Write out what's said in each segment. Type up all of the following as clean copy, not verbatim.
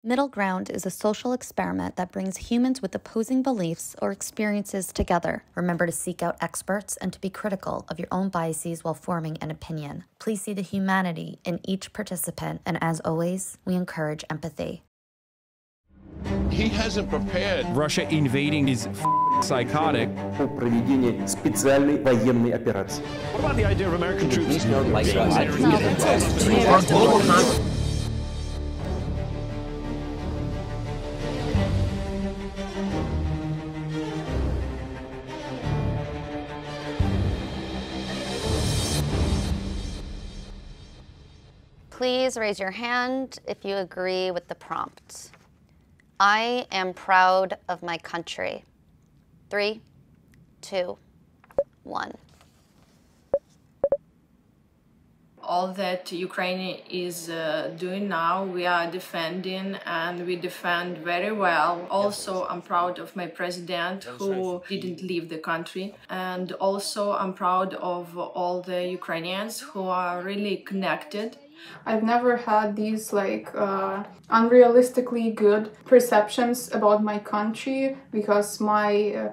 Middle Ground is a social experiment that brings humans with opposing beliefs or experiences together. Remember to seek out experts and to be critical of your own biases while forming an opinion. Please see the humanity in each participant, and as always, we encourage empathy. He hasn't prepared. Russia invading is psychotic. По проведению специальной военной операции. What about the idea of American troops? Please raise your hand if you agree with the prompt. I am proud of my country. 3, 2, 1. All that Ukraine is doing now, we are defending, and we defend very well. Also, I'm proud of my president who didn't leave the country. And also, I'm proud of all the Ukrainians who are really connected. I've never had these unrealistically good perceptions about my country because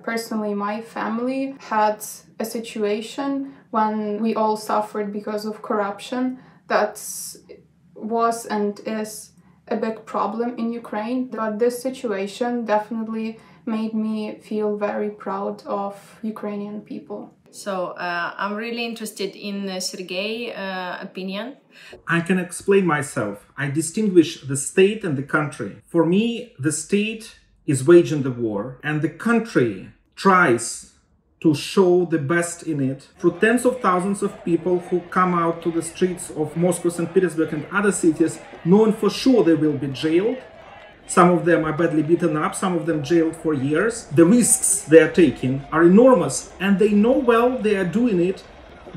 personally my family had a situation when we all suffered because of corruption that was and is a big problem in Ukraine. But this situation definitely made me feel very proud of Ukrainian people. So I'm really interested in Sergei's opinion. I can explain myself. I distinguish the state and the country. For me, the state is waging the war, and the country tries to show the best in it through tens of thousands of people who come out to the streets of Moscow, St. Petersburg and other cities, knowing for sure they will be jailed. Some of them are badly beaten up, some of them jailed for years. The risks they are taking are enormous, and they know well they are doing it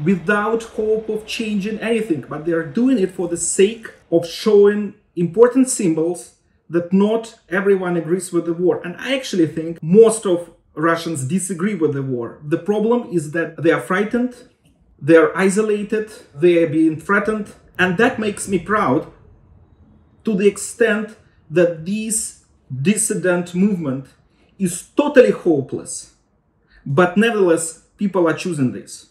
without hope of changing anything, but they are doing it for the sake of showing important symbols that not everyone agrees with the war. And I actually think most of Russians disagree with the war. The problem is that they are frightened, they are isolated, they are being threatened, and that makes me proud to the extent that this dissident movement is totally hopeless, but nevertheless people are choosing this.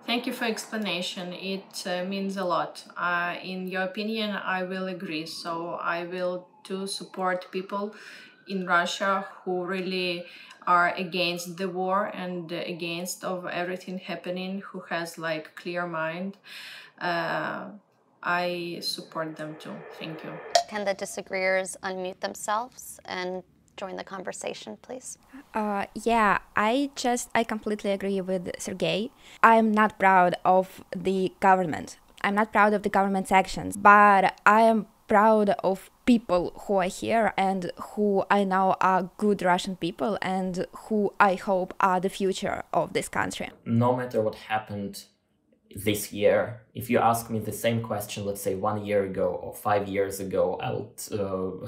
Thank you for explanation. It means a lot. In your opinion, I will agree. So I will too support people in Russia who really are against the war and against of everything happening, who has clear mind. I support them too. Thank you. Can the disagreeers unmute themselves and join the conversation, please? Yeah, I completely agree with Sergei. I'm not proud of the government. I'm not proud of the government's actions, but I am proud of people who are here and who I know are good Russian people and who I hope are the future of this country. No matter what happened this year, if you ask me the same question, let's say 1 year ago or 5 years ago, I would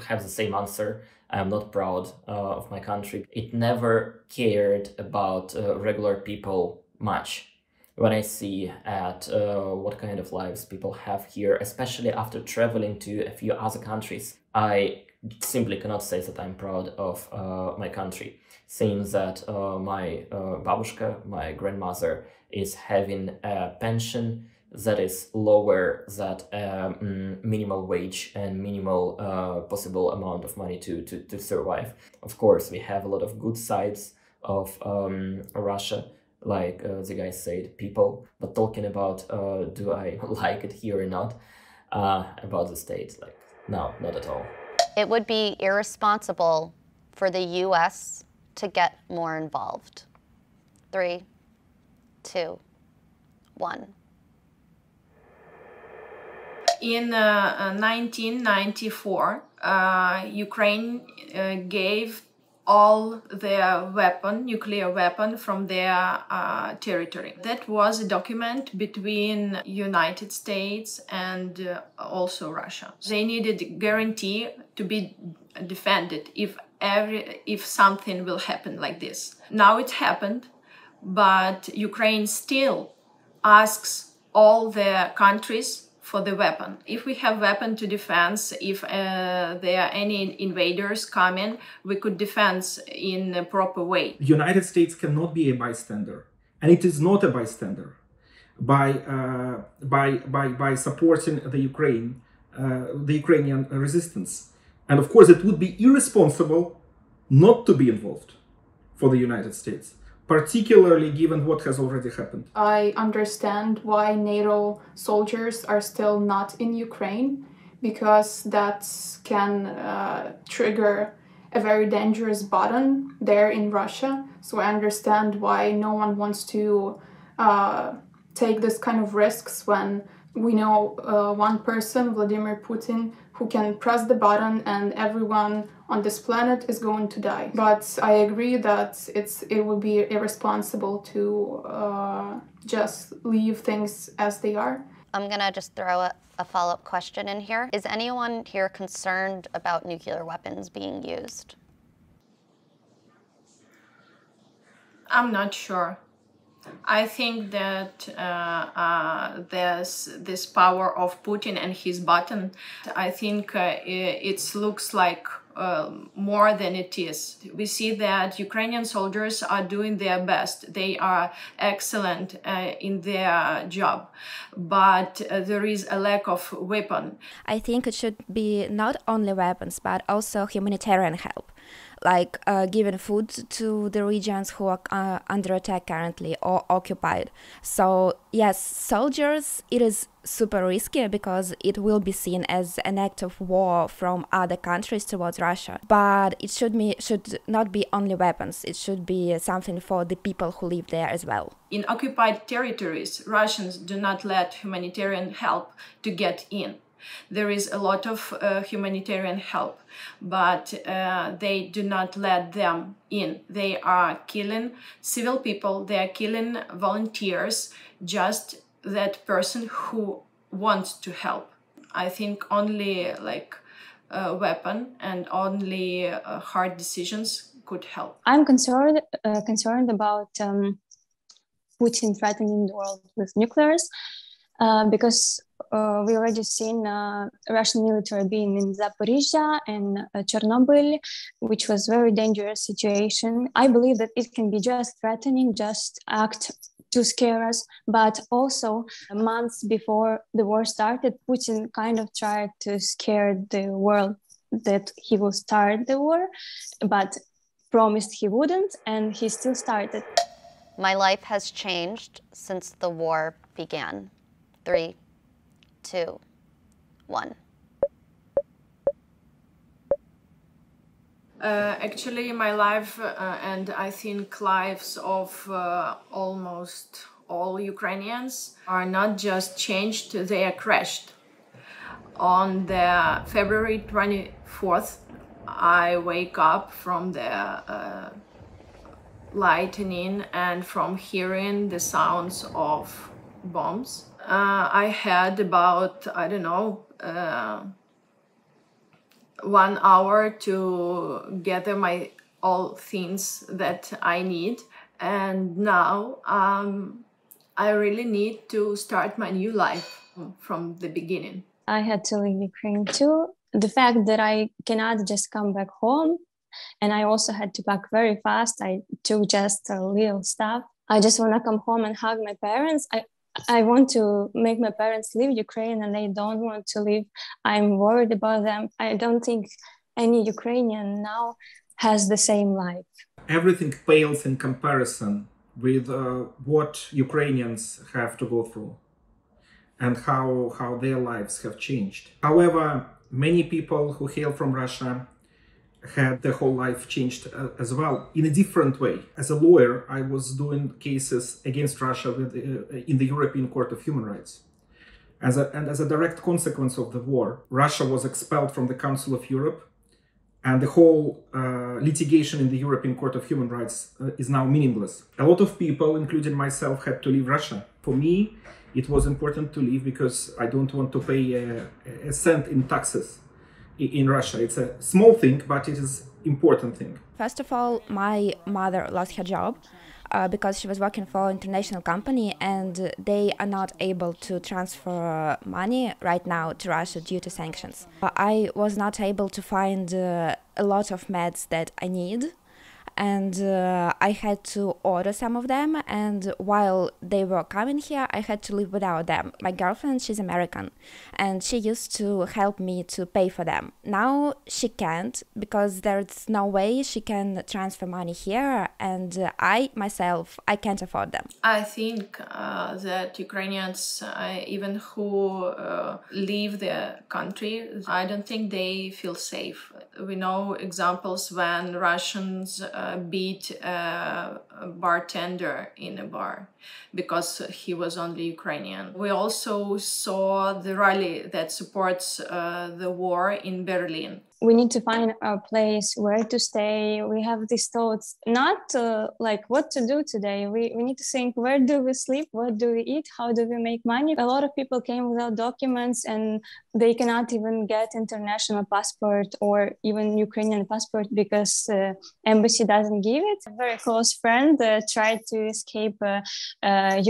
have the same answer. I am not proud of my country. It never cared about regular people much. When I see at what kind of lives people have here, especially after traveling to a few other countries, I simply cannot say that I'm proud of my country. Seeing that my babushka, my grandmother, is having a pension that is lower than minimal wage and minimal possible amount of money to survive. Of course, we have a lot of good sides of Russia, like the guy said, people. But talking about do I like it here or not, about the state, no, not at all. It would be irresponsible for the U.S. to get more involved. 3, 2, 1. In 1994, Ukraine gave all their nuclear weapon from their territory. That was a document between United States and also Russia. They needed a guarantee to be defended if something will happen like this. Now it happened, but Ukraine still asks all the countries for the weapon. If we have weapon to defense, if there are any invaders coming, we could defend in a proper way. The United States cannot be a bystander, and it is not a bystander by supporting the Ukrainian resistance. And of course, it would be irresponsible not to be involved for the United States, particularly given what has already happened. I understand why NATO soldiers are still not in Ukraine, because that can trigger a very dangerous button there in Russia. So I understand why no one wants to take this kind of risks when we know one person, Vladimir Putin, who can press the button and everyone on this planet is going to die. But I agree that it would be irresponsible to just leave things as they are. I'm gonna just throw a follow-up question in here. Is anyone here concerned about nuclear weapons being used? I'm not sure. I think that there's this power of Putin and his button. I think it looks like more than it is. We see that Ukrainian soldiers are doing their best. They are excellent in their job, but there is a lack of weapon. I think it should be not only weapons, but also humanitarian help, like giving food to the regions who are under attack currently or occupied. So yes, soldiers, it is super risky because it will be seen as an act of war from other countries towards Russia. But it should not be only weapons. It should be something for the people who live there as well. In occupied territories, Russians do not let humanitarian help to get in. There is a lot of humanitarian help, but they do not let them in. They are killing civil people, they are killing volunteers, just that person who wants to help. I think only like a weapon and only hard decisions could help. I'm concerned about Putin threatening the world with nuclears because we already seen Russian military being in Zaporizhia and Chernobyl, which was very dangerous situation. I believe that it can be just threatening, just act to scare us, but also months before the war started, Putin kind of tried to scare the world that he will start the war, but promised he wouldn't, and he still started. My life has changed since the war began. 3, 2, 1. Actually, my life and I think lives of almost all Ukrainians are not just changed, they are crashed. On the February 24th, I wake up from the lightning and from hearing the sounds of bombs. I had about, 1 hour to gather my all things that I need, and now I really need to start my new life from the beginning. I had to leave Ukraine too. The fact that I cannot just come back home, and I also had to pack very fast. I took just a little stuff. I just want to come home and hug my parents. I want to make my parents leave Ukraine, and they don't want to leave. I'm worried about them. I don't think any Ukrainian now has the same life. Everything pales in comparison with what Ukrainians have to go through and how their lives have changed. However, many people who hail from Russia had their whole life changed as well in a different way. As a lawyer, I was doing cases against Russia in the European Court of Human Rights. As a direct consequence of the war, Russia was expelled from the Council of Europe, and the whole litigation in the European Court of Human Rights is now meaningless. A lot of people, including myself, had to leave Russia. For me, it was important to leave because I don't want to pay a cent in taxes in Russia. It's a small thing, but it is important thing. First of all, my mother lost her job. because she was working for an international company, and they are not able to transfer money right now to Russia due to sanctions. I was not able to find a lot of meds that I need, and I had to order some of them, and while they were coming here, I had to live without them. My girlfriend, she's American, and she used to help me to pay for them. Now she can't, because there's no way she can transfer money here, and I can't afford them. I think that Ukrainians, even who leave the country, I don't think they feel safe. We know examples when Russians beat a bartender in a bar because he was only Ukrainian. We also saw the rally that supports the war in Berlin. We need to find a place where to stay. We have these thoughts, not like what to do today. We need to think, where do we sleep? What do we eat? How do we make money? A lot of people came without documents, and they cannot even get international passport or even Ukrainian passport because embassy doesn't give it. A very close friend tried to escape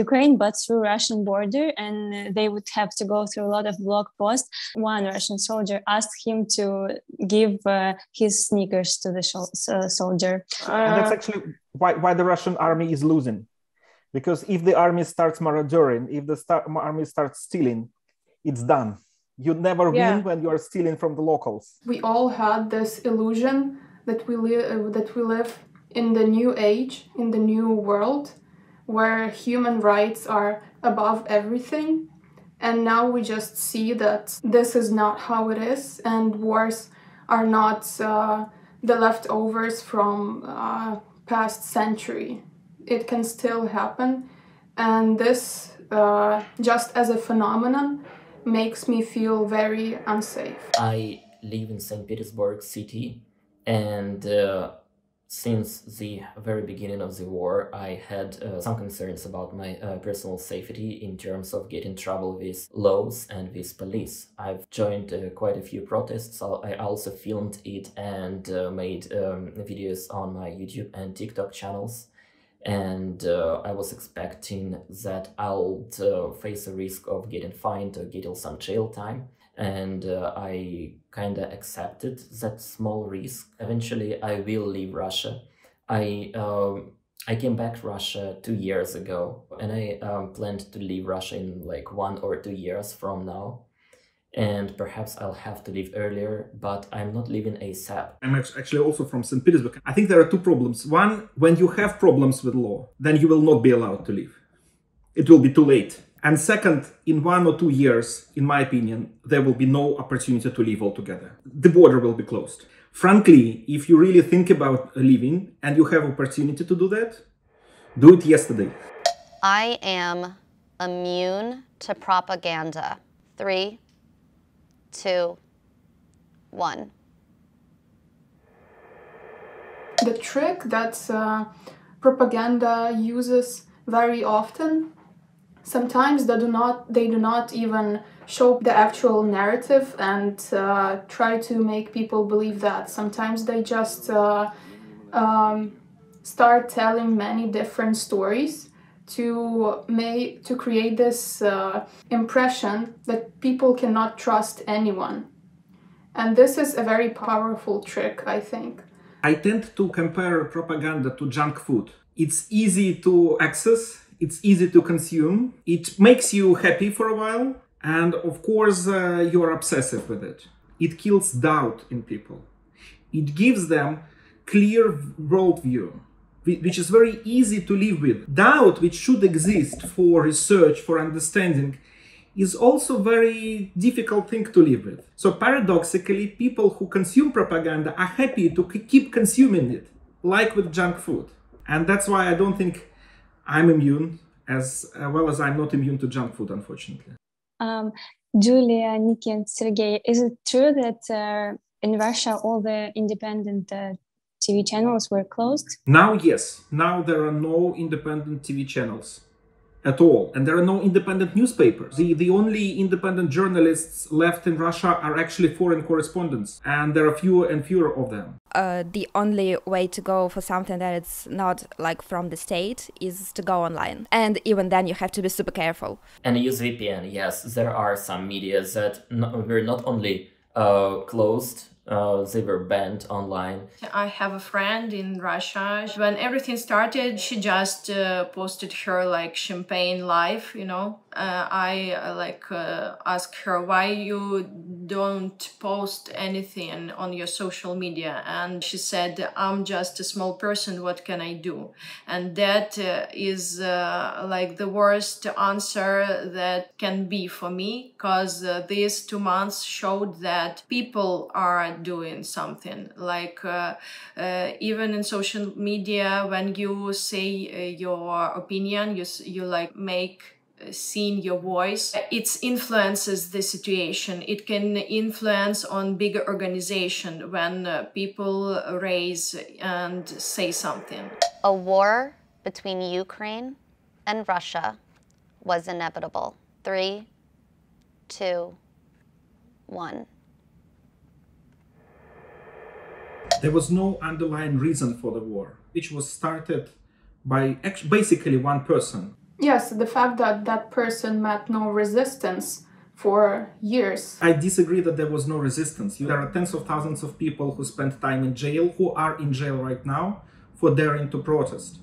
Ukraine, but through Russian border, and they would have to go through a lot of blog posts. One Russian soldier asked him to give his sneakers to the soldier. And that's actually why the Russian army is losing. Because if the army starts marauding, if the army starts stealing, it's done. You never win when you are stealing from the locals. We all had this illusion that we live in the new age, in the new world, where human rights are above everything. And now we just see that this is not how it is, and wars are not the leftovers from past century. It can still happen, and this, just as a phenomenon, makes me feel very unsafe. I live in St. Petersburg city, and since the very beginning of the war, I had some concerns about my personal safety in terms of getting in trouble with laws and with police. I've joined quite a few protests. I also filmed it and made videos on my YouTube and TikTok channels. And I was expecting that I'll face a risk of getting fined or getting some jail time. And I kind of accepted that small risk. Eventually, I will leave Russia. I came back to Russia 2 years ago, and I planned to leave Russia in like 1 or 2 years from now. And perhaps I'll have to leave earlier, but I'm not leaving ASAP. I'm actually also from St. Petersburg. I think there are two problems. One, when you have problems with law, then you will not be allowed to leave. It will be too late. And second, in 1 or 2 years, in my opinion, there will be no opportunity to leave altogether. The border will be closed. Frankly, if you really think about leaving and you have opportunity to do that, do it yesterday. I am immune to propaganda. 3, 2, 1. The trick that propaganda uses very often, sometimes they do not even show the actual narrative and try to make people believe that. Sometimes they just start telling many different stories to create this impression that people cannot trust anyone. And this is a very powerful trick, I think. I tend to compare propaganda to junk food. It's easy to access, it's easy to consume, it makes you happy for a while, and of course you're obsessive with it. It kills doubt in people. It gives them clear worldview, which is very easy to live with. Doubt, which should exist for research, for understanding, is also a very difficult thing to live with. So paradoxically, people who consume propaganda are happy to keep consuming it, like with junk food. And that's why I don't think I'm immune, as well as I'm not immune to junk food, unfortunately. Julia, Nikki, and Sergey, is it true that in Russia all the independent TV channels were closed? Now, yes. Now there are no independent TV channels. at all. And there are no independent newspapers. The only independent journalists left in Russia are actually foreign correspondents, and there are fewer and fewer of them. The only way to go for something that it's not like from the state is to go online. And even then you have to be super careful. And use VPN, yes. There are some media that were not only closed, they were banned online. I have a friend in Russia. When everything started, she just posted her like champagne life, you know. I asked her why you don't post anything on your social media, and she said, I'm just a small person, what can I do? And that is like the worst answer that can be for me, because these 2 months showed that people are doing something. Like even in social media, when you say your opinion, you like make seen your voice, it influences the situation. It can influence on bigger organization when people raise and say something. A war between Ukraine and Russia was inevitable. 3, 2, 1. There was no underlying reason for the war, which was started by basically one person. Yes, the fact that that person met no resistance for years. I disagree that there was no resistance. There are tens of thousands of people who spent time in jail, who are in jail right now for daring to protest.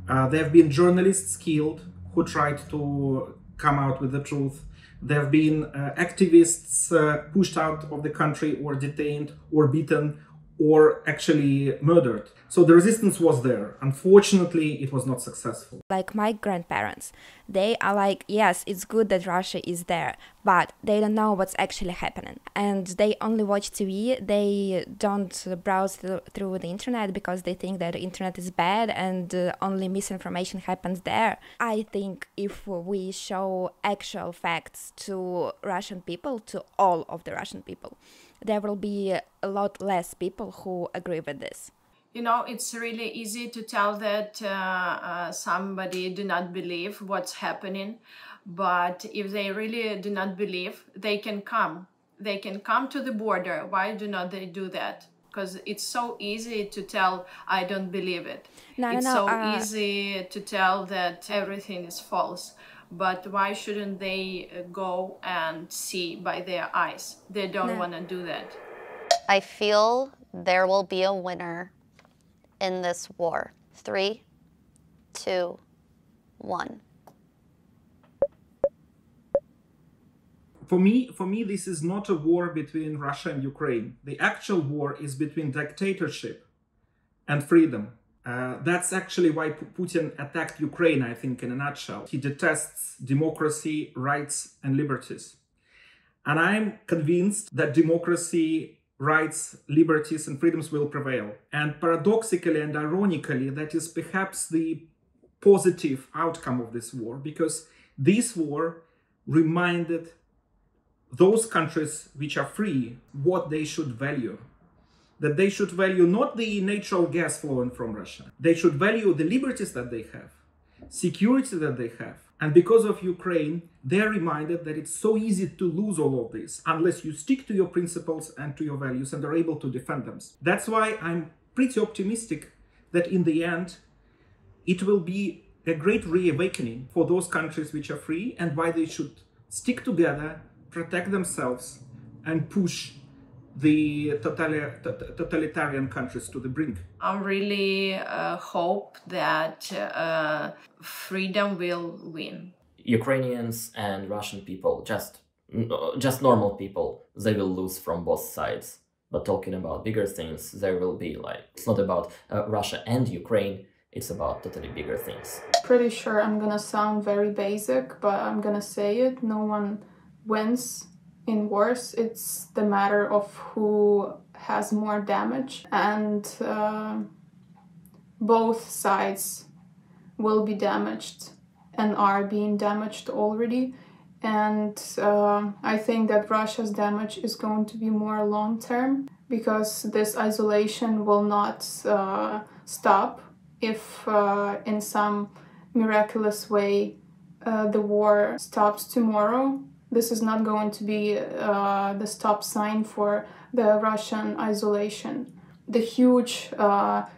There have been journalists killed who tried to come out with the truth. There have been activists pushed out of the country or detained or beaten or actually murdered. So the resistance was there. Unfortunately, it was not successful. Like my grandparents, they are like, yes, it's good that Russia is there, but they don't know what's actually happening. And they only watch TV, they don't browse through the internet because they think that the internet is bad and only misinformation happens there. I think if we show actual facts to Russian people, to all of the Russian people, there will be a lot less people who agree with this. You know, it's really easy to tell that somebody do not believe what's happening, but if they really do not believe, they can come. They can come to the border. Why do not they do that? Because it's so easy to tell, I don't believe it. It's so easy to tell that everything is false. But why shouldn't they go and see by their eyes? They don't want to do that. I feel there will be a winner in this war. 3, 2, 1. For me, this is not a war between Russia and Ukraine. The actual war is between dictatorship and freedom. That's actually why Putin attacked Ukraine, I think, in a nutshell. He detests democracy, rights, and liberties. And I'm convinced that democracy, rights, liberties, and freedoms will prevail. And paradoxically and ironically, that is perhaps the positive outcome of this war, because this war reminded those countries which are free what they should value. That they should value not the natural gas flowing from Russia. They should value the liberties that they have, security that they have. And because of Ukraine, they're reminded that it's so easy to lose all of this unless you stick to your principles and to your values and are able to defend them. That's why I'm pretty optimistic that in the end, it will be a great reawakening for those countries which are free and why they should stick together, protect themselves, and push the totalitarian countries to the brink. I really hope that freedom will win. Ukrainians and Russian people, just normal people, they will lose from both sides. But talking about bigger things, there will be like, it's not about Russia and Ukraine, it's about totally bigger things. Pretty sure I'm gonna sound very basic, but I'm gonna say it. No one wins in wars. It's the matter of who has more damage, and both sides will be damaged and are being damaged already. And I think that Russia's damage is going to be more long-term, because this isolation will not stop if in some miraculous way the war stops tomorrow. This is not going to be the stop sign for the Russian isolation. The huge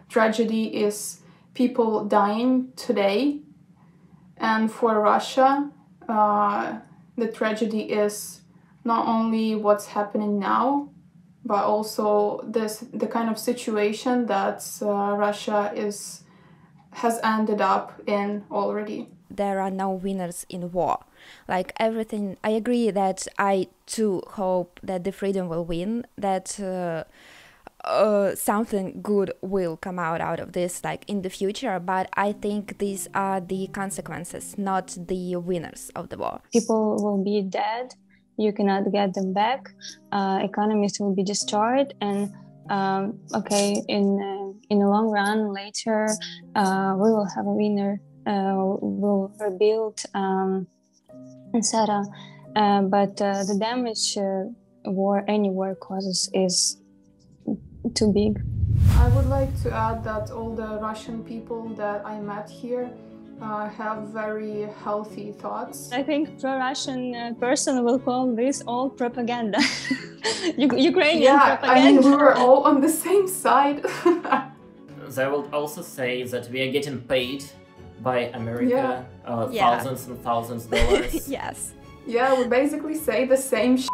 tragedy is people dying today, and for Russia, the tragedy is not only what's happening now, but also the kind of situation that Russia has ended up in already. There are no winners in war. Like everything, I agree that I too hope that the freedom will win, that something good will come out of this, like in the future. But I think these are the consequences, not the winners of the war. People will be dead. You cannot get them back. Economies will be destroyed, and okay, in the long run, later we will have a winner. We'll rebuild, etc. But the damage any war causes is too big. I would like to add that all the Russian people that I met here have very healthy thoughts. I think pro-Russian person will call this all propaganda. Ukrainian propaganda. I mean, we were all on the same side. They will also say that we are getting paid by America thousands and thousands of dollars. Yes. Yeah, we basically say the same shit.